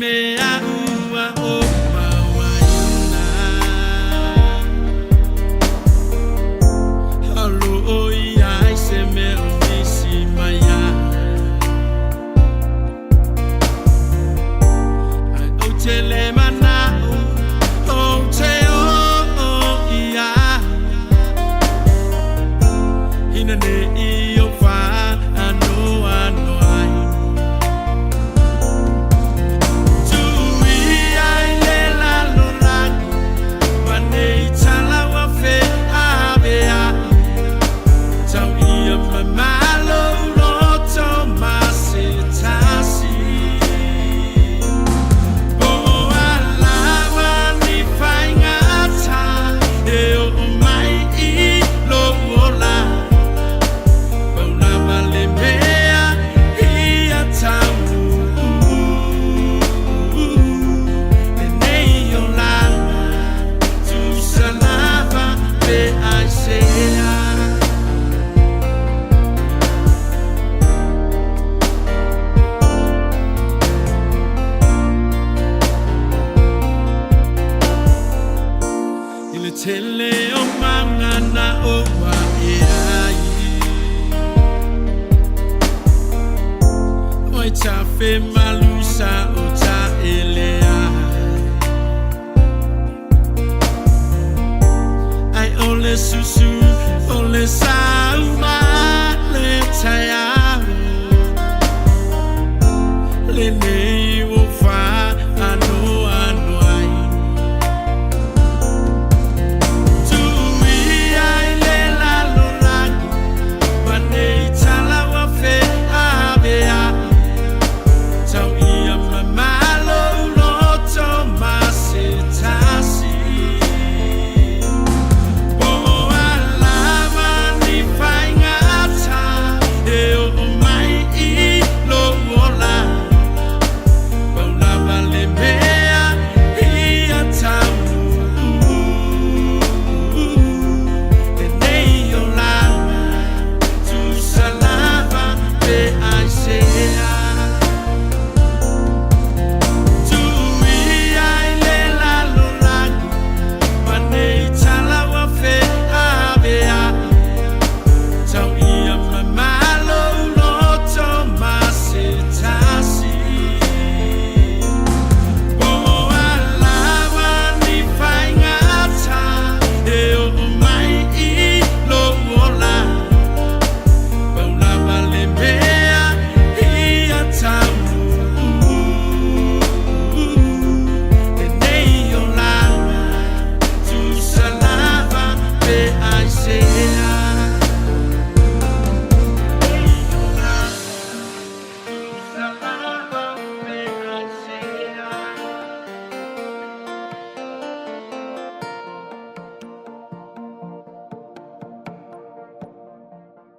me aua o mawaiuna Halo o iai se me unisi maya Ai o te le manau o te o ia Hina ne i o wha ano ai Tele o mangana o wa ai Oi ta fe malusa o ta elea Ai ole susu ole sa